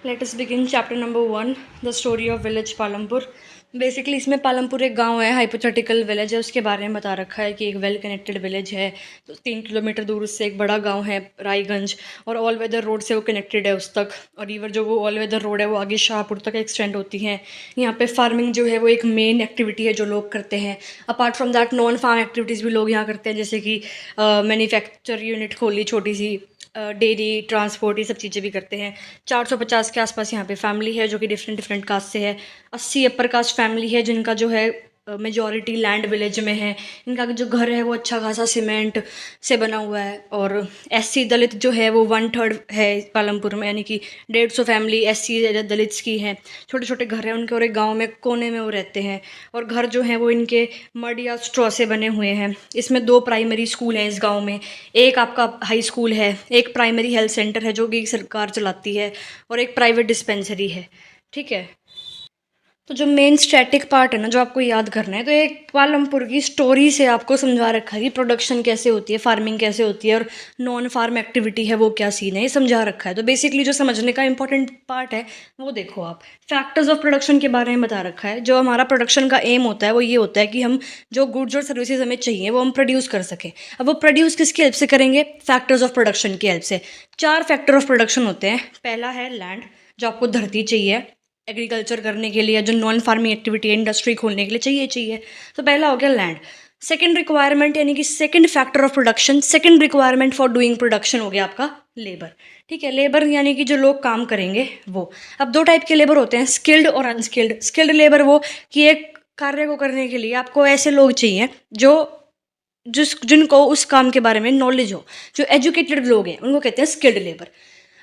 Let us begin chapter number 1 the story of village Palampur. Basically इसमें पालमपुर एक गांव है, हाइपोथेटिकल विलेज है, उसके बारे में बता रखा है कि एक वेल कनेक्टेड विलेज है। तो 3 किलोमीटर दूर उससे एक बड़ा गांव है रायगंज, और ऑल वेदर रोड से वो कनेक्टेड है उस तक। और रिवर जो वो ऑल वेदर रोड है वो आगे शाहपुर तक एक्सटेंड होती है। यहाँ पे फार्मिंग जो है वो एक मेन एक्टिविटी है जो लोग करते हैं। Apart from that non farm activities भी लोग यहाँ करते हैं, जैसे कि मैन्युफैक्चर यूनिट खोली छोटी सी, डेयरी ट्रांसपोर्ट, ये सब चीज़ें भी करते हैं। 450 के आसपास यहाँ पे फैमिली है जो कि डिफरेंट डिफरेंट कास्ट से है। 80 अपर कास्ट फैमिली है जिनका जो है मेजॉरिटी लैंड विलेज में है। इनका जो घर है वो अच्छा खासा सीमेंट से बना हुआ है। और एससी दलित जो है वो 1/3 है पालमपुर में, यानी कि 150 फैमिली एससी दलित्स की हैं। छोटे छोटे घर हैं उनके, और एक गांव में कोने में वो रहते हैं। और घर जो हैं वो इनके मड या स्ट्रॉ से बने हुए हैं। इसमें 2 प्राइमरी स्कूल हैं इस गांव में। एक आपका हाई स्कूल है, एक प्राइमरी हेल्थ सेंटर है जो कि सरकार चलाती है, और एक प्राइवेट डिस्पेंसरी है। ठीक है, तो जो मेन स्टैटिक पार्ट है ना, जो आपको याद करना है, तो एक पालमपुर की स्टोरी से आपको समझा रखा है कि प्रोडक्शन कैसे होती है, फार्मिंग कैसे होती है, और नॉन फार्म एक्टिविटी है वो क्या सीन है, ये समझा रखा है। तो बेसिकली जो समझने का इंपॉर्टेंट पार्ट है वो देखो आप, फैक्टर्स ऑफ प्रोडक्शन के बारे में बता रखा है। जो हमारा प्रोडक्शन का एम होता है वो ये होता है कि हम जो गुड्स और सर्विसेज हमें चाहिए वो हम प्रोड्यूस कर सकें। अब वो प्रोड्यूस किसकी हेल्प से करेंगे? फैक्टर्स ऑफ प्रोडक्शन की हेल्प से। 4 फैक्टर ऑफ प्रोडक्शन होते हैं। पहला है लैंड, जो आपको धरती चाहिए एग्रीकल्चर करने के लिए, जो नॉन फार्मिंग एक्टिविटी है इंडस्ट्री खोलने के लिए चाहिए। तो पहला हो गया लैंड। सेकंड रिक्वायरमेंट, यानी कि second factor of production, second requirement for doing production हो गया आपका लेबर। ठीक है, लेबर यानी कि जो लोग काम करेंगे वो। अब 2 टाइप के लेबर होते हैं, स्किल्ड और अनस्किल्ड। स्किल्ड लेबर वो कि एक कार्य को करने के लिए आपको ऐसे लोग चाहिए जो जिनको उस काम के बारे में नॉलेज हो, जो एजुकेटेड लोग हैं, उनको कहते हैं स्किल्ड लेबर।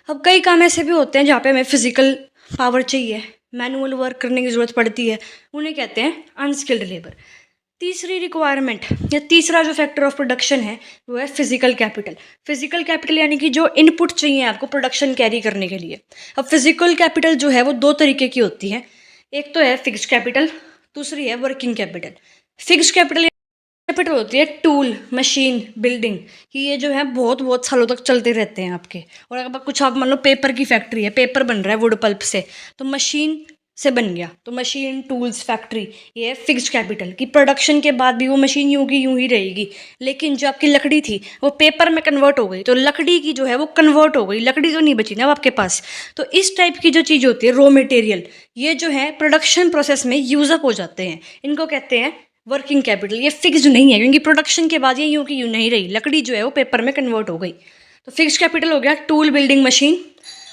अब कई काम ऐसे भी होते हैं जहाँ पे हमें फिजिकल पावर चाहिए, मैनुअल वर्क करने की ज़रूरत पड़ती है, उन्हें कहते हैं अनस्किल्ड लेबर। तीसरी रिक्वायरमेंट या तीसरा जो फैक्टर ऑफ प्रोडक्शन है वो है फिजिकल कैपिटल। फिजिकल कैपिटल यानी कि जो इनपुट चाहिए आपको प्रोडक्शन कैरी करने के लिए। अब फिजिकल कैपिटल जो है वो 2 तरीके की होती है। एक तो है फिक्स्ड कैपिटल, दूसरी है वर्किंग कैपिटल। फिक्स्ड कैपिटल होती है टूल, मशीन, बिल्डिंग, कि ये जो है बहुत बहुत सालों तक चलते रहते हैं आपके। और अगर कुछ आप मान लो पेपर की फैक्ट्री है, पेपर बन रहा है वुड पल्प से, तो मशीन से बन गया, तो मशीन, टूल्स, फैक्ट्री, ये है फिक्स्ड कैपिटल। कि प्रोडक्शन के बाद भी वो मशीन यूं की यूं ही रहेगी। लेकिन जो आपकी लकड़ी थी वो पेपर में कन्वर्ट हो गई, तो लकड़ी की जो है वो कन्वर्ट हो गई, लकड़ी तो नहीं बची ना अब आपके पास। तो इस टाइप की जो चीज़ होती है रॉ मटेरियल, ये जो है प्रोडक्शन प्रोसेस में यूज अप हो जाते हैं, इनको कहते हैं वर्किंग कैपिटल। ये फिक्स्ड नहीं है क्योंकि प्रोडक्शन के बाद ये यूं की यूं नहीं रही, लकड़ी जो है वो पेपर में कन्वर्ट हो गई। तो फिक्स्ड कैपिटल हो गया टूल, बिल्डिंग, मशीन,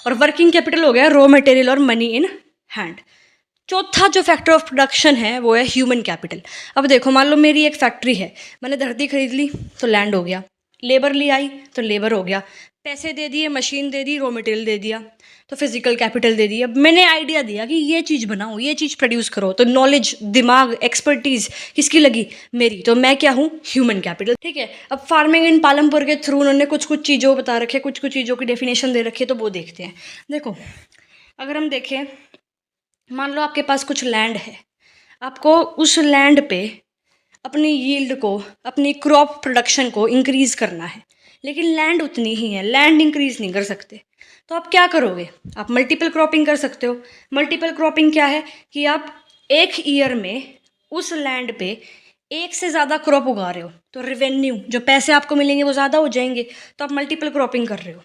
और वर्किंग कैपिटल हो गया रॉ मटेरियल और मनी इन हैंड। चौथा जो फैक्टर ऑफ प्रोडक्शन है वो है ह्यूमन कैपिटल। अब देखो, मान लो मेरी एक फैक्ट्री है, मैंने धरती खरीद ली तो लैंड हो गया, लेबर ले आई तो लेबर हो गया, पैसे दे दिए, मशीन दे दी, रॉ मटेरियल दे दिया, तो फिजिकल कैपिटल दे दिया। मैंने आइडिया दिया कि ये चीज़ बनाओ, ये चीज़ प्रोड्यूस करो, तो नॉलेज, दिमाग, एक्सपर्टीज किसकी लगी? मेरी। तो मैं क्या हूँ? Human capital. ठीक है, अब फार्मिंग इन पालमपुर के थ्रू उन्होंने कुछ कुछ चीज़ों बता रखे, कुछ कुछ चीज़ों की डेफिनेशन दे रखी है, तो वो देखते हैं। देखो, अगर हम देखें, मान लो आपके पास कुछ लैंड है, आपको उस लैंड पे अपनी यील्ड को, अपनी क्रॉप प्रोडक्शन को इंक्रीज़ करना है, लेकिन लैंड उतनी ही है, लैंड इंक्रीज़ नहीं कर सकते। तो आप क्या करोगे? आप मल्टीपल क्रॉपिंग कर सकते हो। मल्टीपल क्रॉपिंग क्या है कि आप एक ईयर में उस लैंड पे एक से ज़्यादा क्रॉप उगा रहे हो, तो रिवेन्यू, जो पैसे आपको मिलेंगे वो ज़्यादा हो जाएंगे, तो आप मल्टीपल क्रॉपिंग कर रहे हो।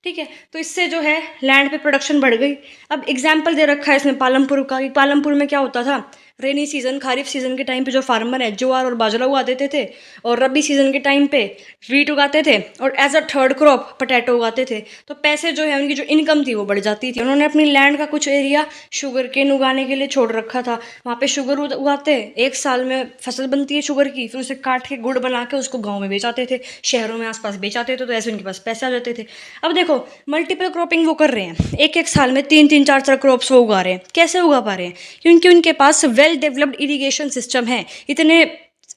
ठीक है, तो इससे जो है लैंड पे प्रोडक्शन बढ़ गई। अब एग्जाम्पल दे रखा है इसमें पालमपुर का, कि पालमपुर में क्या होता था, रेनी सीजन, खारिफ सीजन के टाइम पे जो फार्मर है ज्वार और बाजरा उगा देते थे, और रबी सीजन के टाइम पे वीट उगाते थे, और as a third crop potato उगाते थे। तो पैसे जो है, उनकी जो इनकम थी वो बढ़ जाती थी। उन्होंने अपनी लैंड का कुछ एरिया शुगर केन उगाने के लिए छोड़ रखा था, वहाँ पे शुगर उगाते, एक साल में फसल बनती है शुगर की, फिर उसे काट के गुड़ बना के उसको गाँव में बेचाते थे, शहरों में आसपास बेचाते थे, तो ऐसे उनके पास पैसे आ जाते थे। अब देखो, मल्टीपल क्रॉपिंग वो कर रहे हैं, एक एक साल में 3 3 4 4 क्रॉप्स वो उगा रहे हैं। कैसे उगा पा रहे हैं? क्योंकि उनके पास वेल डेवलप्ड इरिगेशन सिस्टम है, इतने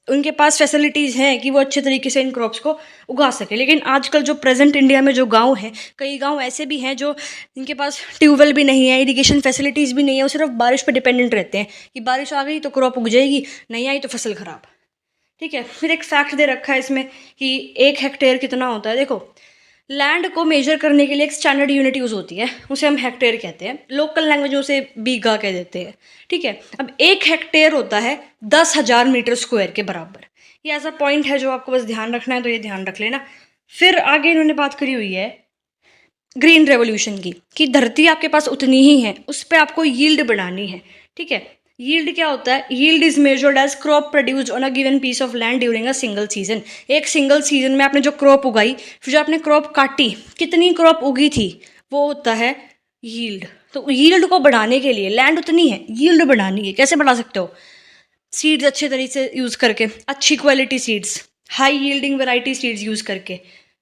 उनके पास फैसिलिटीज़ हैं कि वो अच्छे तरीके से इन क्रॉप्स को उगा सके। लेकिन आजकल जो प्रेजेंट इंडिया में जो गांव हैं, कई गांव ऐसे भी हैं जो इनके पास ट्यूबवेल भी नहीं है, इरिगेशन फैसिलिटीज़ भी नहीं है, वो सिर्फ बारिश पर डिपेंडेंट रहते हैं कि बारिश आ गई तो क्रॉप उग जाएगी, नहीं आई तो फसल खराब। ठीक है, फिर एक फैक्ट दे रखा है इसमें कि 1 हेक्टेयर कितना होता है। देखो, लैंड को मेजर करने के लिए एक स्टैंडर्ड यूनिट यूज़ होती है, उसे हम हेक्टेयर कहते हैं, लोकल लैंग्वेज में उसे बीघा कह देते हैं। ठीक है, अब 1 हेक्टेयर होता है 10,000 मीटर स्क्वायर के बराबर। ये ऐसा पॉइंट है जो आपको बस ध्यान रखना है, तो ये ध्यान रख लेना। फिर आगे इन्होंने बात करी हुई है ग्रीन रेवोल्यूशन की, कि धरती आपके पास उतनी ही है, उस पर आपको यील्ड बढ़ानी है। ठीक है, यील्ड क्या होता है? Yield is measured as crop produced on a given piece of land during a single season. एक सिंगल सीजन में आपने जो क्रॉप उगाई, फिर जो आपने क्रॉप काटी, कितनी क्रॉप उगी थी, वो होता है यील्ड। तो यील्ड को बढ़ाने के लिए, लैंड उतनी है, यील्ड बढ़ानी है, कैसे बढ़ा सकते हो? सीड्स अच्छे तरीके से यूज़ करके, अच्छी quality seeds, high yielding variety seeds use करके,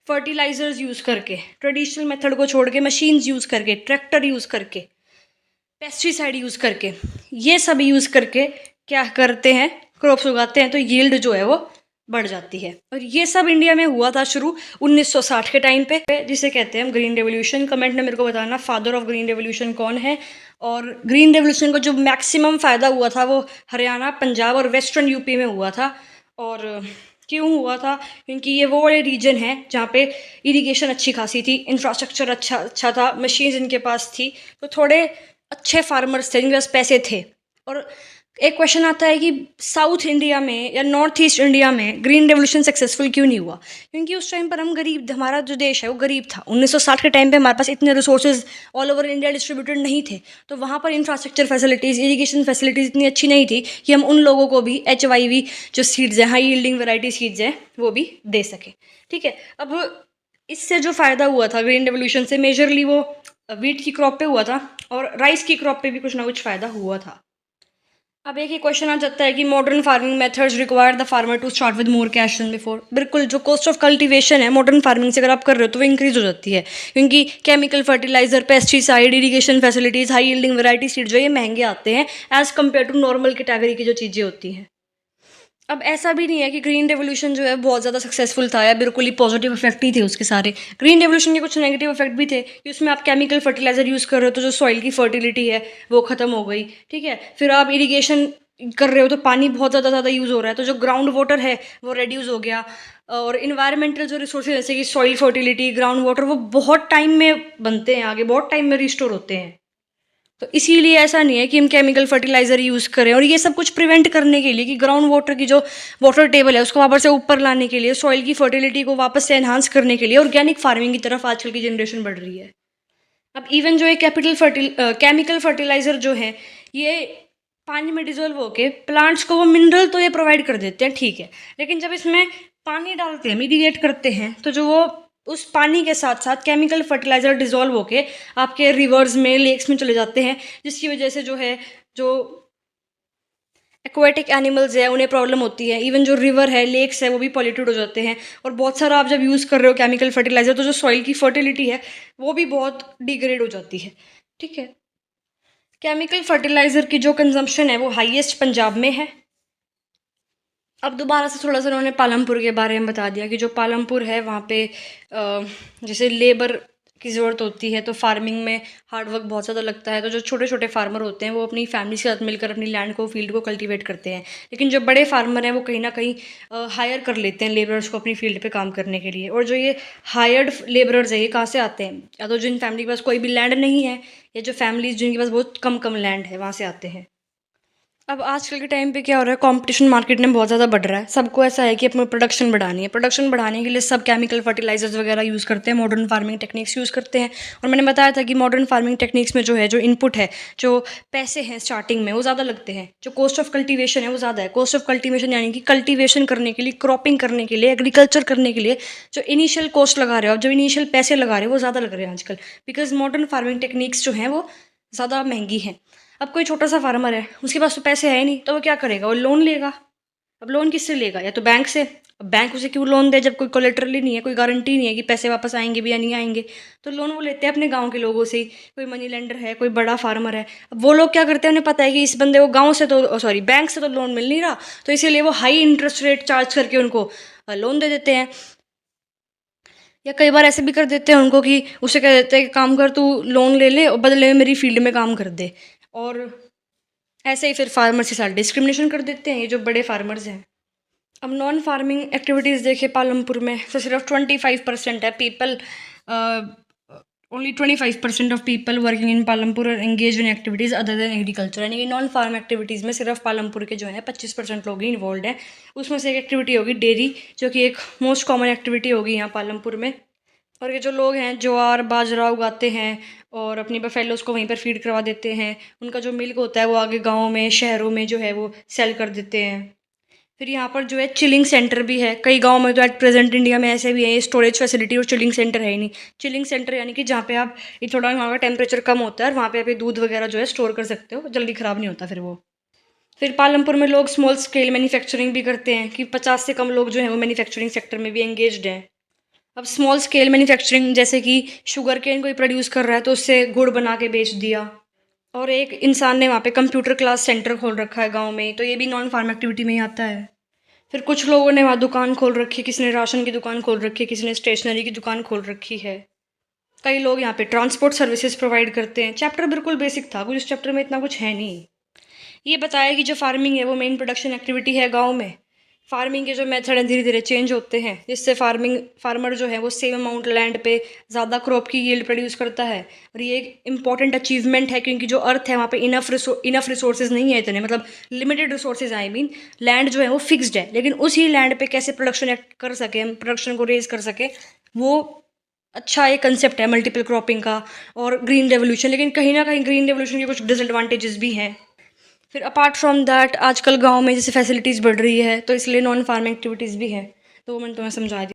फर्टिलाइजर्स यूज़ करके, ट्रेडिशनल मेथड को छोड़ के मशीन्स यूज़ करके, ट्रैक्टर यूज़ करके, पेस्टिसाइड यूज़ करके, ये सब यूज़ करके क्या करते हैं? क्रॉप्स उगाते हैं, तो यील्ड जो है वो बढ़ जाती है। और ये सब इंडिया में हुआ था शुरू 1960 के टाइम पे, जिसे कहते हैं ग्रीन रेवोल्यूशन। कमेंट में मेरे को बताना फादर ऑफ ग्रीन रेवोल्यूशन कौन है। और ग्रीन रेवोल्यूशन को जो मैक्सिमम फ़ायदा हुआ था वो हरियाणा, पंजाब और वेस्टर्न यूपी में हुआ था। और क्यों हुआ था? क्योंकि ये वो वाले रीजन हैं जहाँ पे इरिगेशन अच्छी खासी थी, इंफ्रास्ट्रक्चर अच्छा था, मशीन्स इनके पास थी, तो थोड़े अच्छे फार्मर्स थे, जिनके पास पैसे थे। और एक क्वेश्चन आता है कि साउथ इंडिया में या नॉर्थ ईस्ट इंडिया में ग्रीन रेवोल्यूशन सक्सेसफुल क्यों नहीं हुआ? क्योंकि उस टाइम पर हम गरीब, हमारा जो देश है वो गरीब था। 1960 के टाइम पे हमारे पास इतने resources all over India distributed नहीं थे, तो वहाँ पर इंफ्रास्ट्रक्चर फैसिलिटीज़, इरीगेशन फैसिलिटीज़ इतनी अच्छी नहीं थी कि हम उन लोगों को भी HYV जो सीड्स हैं, हाई यील्डिंग वैरायटी सीड्स हैं, वो भी दे सकें। ठीक है, अब इससे जो फ़ायदा हुआ था ग्रीन रेवोल्यूशन से, मेजरली वो वीट की क्रॉप पे हुआ था, और राइस की क्रॉप पे भी कुछ ना कुछ फ़ायदा हुआ था। अब एक ही क्वेश्चन आ जाता है कि modern farming methods require the farmer to start with more cash than before. बिल्कुल, जो कॉस्ट ऑफ कल्टीवेशन है मॉडर्न फार्मिंग से अगर आप कर रहे हो तो वो इंक्रीज हो जाती है, क्योंकि chemical fertiliser, pesticide, irrigation facilities, high yielding variety seed जो ये महंगे आते हैं as compare to normal category की जो चीज़ें होती हैं। अब ऐसा भी नहीं है कि ग्रीन रेवोल्यूशन जो है बहुत ज़्यादा सक्सेसफुल था या बिल्कुल ही पॉजिटिव इफेक्ट ही थे उसके सारे। ग्रीन रेवोल्यूशन के कुछ नेगेटिव इफेक्ट भी थे कि उसमें आप केमिकल फर्टिलाइजर यूज़ कर रहे हो तो जो सॉइल की फर्टिलिटी है वो ख़त्म हो गई। ठीक है, फिर आप इरीगेशन कर रहे हो तो पानी बहुत ज़्यादा यूज़ हो रहा है, तो जो ग्राउंड वाटर है वो रेड्यूस हो गया। और इन्वायरमेंटल जो रिसोर्सेज जैसे कि सॉइल फर्टिलिटी, ग्राउंड वाटर, वो बहुत टाइम में बनते हैं, आगे बहुत टाइम में रिस्टोर होते हैं। तो इसीलिए ऐसा नहीं है कि हम केमिकल फर्टिलाइज़र यूज़ करें। और ये सब कुछ प्रिवेंट करने के लिए कि ग्राउंड वाटर की जो वाटर टेबल है उसको वापस से ऊपर लाने के लिए, सॉइल की फर्टिलिटी को वापस से एनहांस करने के लिए ऑर्गेनिक फार्मिंग की तरफ आजकल की जनरेशन बढ़ रही है। अब इवन जो ये केमिकल फर्टिलाइज़र जो है ये पानी में डिजोल्व होके प्लांट्स को वो मिनरल तो ये प्रोवाइड कर देते हैं, ठीक है, लेकिन जब इसमें पानी डालते हैं, मिटिगेट करते हैं, तो जो वो उस पानी के साथ साथ केमिकल फर्टिलाइज़र डिजोल्व होके आपके रिवर्स में, लेक्स में चले जाते हैं, जिसकी वजह से जो है, जो एक्वाटिक एनिमल्स है उन्हें प्रॉब्लम होती है। इवन जो रिवर है, लेक्स है, वो भी पॉल्यूटेड हो जाते हैं। और बहुत सारा आप जब यूज़ कर रहे हो केमिकल फर्टिलाइज़र तो जो सॉइल की फर्टिलिटी है वो भी बहुत डिग्रेड हो जाती है। ठीक है, केमिकल फर्टिलाइज़र की जो कंजम्पशन है वो हाईएस्ट पंजाब में है। अब दोबारा से थोड़ा सा उन्होंने पालमपुर के बारे में बता दिया कि जो पालमपुर है वहाँ पे जैसे लेबर की ज़रूरत होती है, तो फार्मिंग में हार्ड वर्क बहुत ज़्यादा लगता है, तो जो छोटे छोटे फार्मर होते हैं वो अपनी फैमिली के साथ मिलकर अपनी लैंड को, फील्ड को कल्टीवेट करते हैं। लेकिन जो बड़े फार्मर हैं वो कहीं ना कहीं हायर कर लेते हैं लेबरर्स को अपनी फील्ड पे काम करने के लिए। और जो ये हायर्ड लेबरर्स है ये कहाँ से आते हैं? या तो जिन फैमिली के पास कोई भी लैंड नहीं है, या जो फैमिलीज जिनके पास बहुत कम कम लैंड है, वहाँ से आते हैं। अब आजकल के टाइम पे क्या हो रहा है, कंपटीशन मार्केट में बहुत ज़्यादा बढ़ रहा है। सबको ऐसा है कि अपनी प्रोडक्शन बढ़ानी है। प्रोडक्शन बढ़ाने के लिए सब केमिकल फर्टिलाइजर्स वगैरह यूज़ करते हैं, मॉडर्न फार्मिंग टेक्निक्स यूज़ करते हैं। और मैंने बताया था कि मॉडर्न फार्मिंग टेक्निक्स में जो है, जो इनपुट है, जो पैसे हैं स्टार्टिंग में वो ज़्यादा लगते हैं, जो कॉस्ट ऑफ कल्टीवेशन है वो ज़्यादा है। कॉस्ट ऑफ कल्टीवेशन यानी कि कल्टीवेशन करने के लिए, क्रॉपिंग करने के लिए, एग्रीकल्चर करने के लिए जो इनिशियल कॉस्ट लगा रहे हो, जो इनिशियल पैसे लगा रहे हो वो ज़्यादा लग रहे हैं आजकल, बिकॉज मॉडर्न फार्मिंग टेक्निक्स जो हैं वो ज़्यादा महंगी हैं। अब कोई छोटा सा फार्मर है, उसके पास तो पैसे है ही नहीं, तो वो क्या करेगा? वो लोन लेगा। अब लोन किससे लेगा? या तो बैंक से। अब बैंक उसे क्यों लोन दे जब कोई कोलेटरल ही नहीं है, कोई गारंटी नहीं है कि पैसे वापस आएंगे भी या नहीं आएंगे? तो लोन वो लेते हैं अपने गांव के लोगों से ही। कोई मनी लेंडर है, कोई बड़ा फार्मर है, अब वो लोग क्या करते हैं, उन्हें पता है कि इस बंदे को गाँव से तो सॉरी बैंक से तो लोन मिल नहीं रहा, तो इसीलिए वो हाई इंटरेस्ट रेट चार्ज करके उनको लोन दे देते हैं। या कई बार ऐसे भी कर देते हैं उनको कि उसे कह देते हैं कि काम कर, तू लोन ले ले और बदले में मेरी फील्ड में काम कर दे। और ऐसे ही फिर फार्मर्स के साथ डिस्क्रिमिनेशन कर देते हैं ये जो बड़े फार्मर्स हैं। अब नॉन फार्मिंग एक्टिविटीज़ देखे पालमपुर में तो सिर्फ 25% है people only 25% of people working in Palampur are engage in activities other than agriculture, यानी कि नॉन फार्म एक्टिविटीज़ में सिर्फ पालमपुर के जो है 25% लोग ही इन्वॉल्व हैं। उसमें से एक एक्टिविटी होगी डेयरी, जो कि एक मोस्ट कॉमन एक्टिविटी होगी यहाँ पालमपुर में। और ये जो लोग हैं ज्वार बाजरा उगाते हैं और अपनी बफेलोज़ को वहीं पर फीड करवा देते हैं, उनका जो मिल्क होता है वो आगे गाँव में शहरों में जो है वो सेल कर देते हैं। फिर यहाँ पर जो है चिलिंग सेंटर भी है। कई गाँव में तो एट प्रेजेंट इंडिया में ऐसे भी है स्टोरेज फैसिलिटी और चिलिंग सेंटर है ही नहीं। चिलिंग सेंटर यानी कि जहाँ पे आप ये थोड़ा वहाँ का टेम्परेचर कम होता है और वहाँ पे आप ये दूध वगैरह जो है स्टोर कर सकते हो, जल्दी ख़राब नहीं होता फिर वो। फिर पालमपुर में लोग स्मॉल स्केल मैन्युफैक्चरिंग भी करते हैं कि 50 से कम लोग जो हैं वो मैन्युफैक्चरिंग सेक्टर में भी एंगेज्ड हैं। अब स्मॉल स्केल मैन्युफैक्चरिंग जैसे कि शुगर केन कोई प्रोड्यूस कर रहा है तो उससे गुड़ बना के बेच दिया, और एक इंसान ने वहाँ पे कंप्यूटर क्लास सेंटर खोल रखा है गांव में, तो ये भी नॉन फार्म एक्टिविटी में ही आता है। फिर कुछ लोगों ने वहाँ दुकान खोल रखी है, किसी ने राशन की दुकान खोल रखी है, किसी ने स्टेशनरी की दुकान खोल रखी है। कई लोग यहाँ पे ट्रांसपोर्ट सर्विसेज प्रोवाइड करते हैं। चैप्टर बिल्कुल बेसिक था, कुछ इस चैप्टर में इतना कुछ है नहीं। ये बताया कि जो फार्मिंग है वो मेन प्रोडक्शन एक्टिविटी है गांव में। फार्मिंग के जो मेथड हैं धीरे धीरे चेंज होते हैं, जिससे फार्मर जो है वो सेम अमाउंट लैंड पे ज़्यादा क्रॉप की यील्ड प्रोड्यूस करता है। और ये एक इंपॉर्टेंट अचीवमेंट है, क्योंकि जो अर्थ है वहाँ पे इनफ रिसोर्सेज नहीं है इतने, मतलब limited resources I mean. Land जो है वो फिक्स्ड है, लेकिन उसी लैंड पे कैसे प्रोडक्शन कर सके, हम प्रोडक्शन को रेज कर सके, वो अच्छा एक कंसेप्ट है मल्टीपल क्रॉपिंग का और ग्रीन रेवोल्यूशन। लेकिन कहीं ना कहीं ग्रीन रेवोल्यूशन के कुछ डिसएडवांटेजेस भी हैं। फिर अपार्ट फ्रॉम दैट आजकल गांव में जैसे फैसिलिटीज़ बढ़ रही है, तो इसलिए नॉन फार्मिंग एक्टिविटीज़ भी है, तो वो मैंने तुम्हें समझा दी।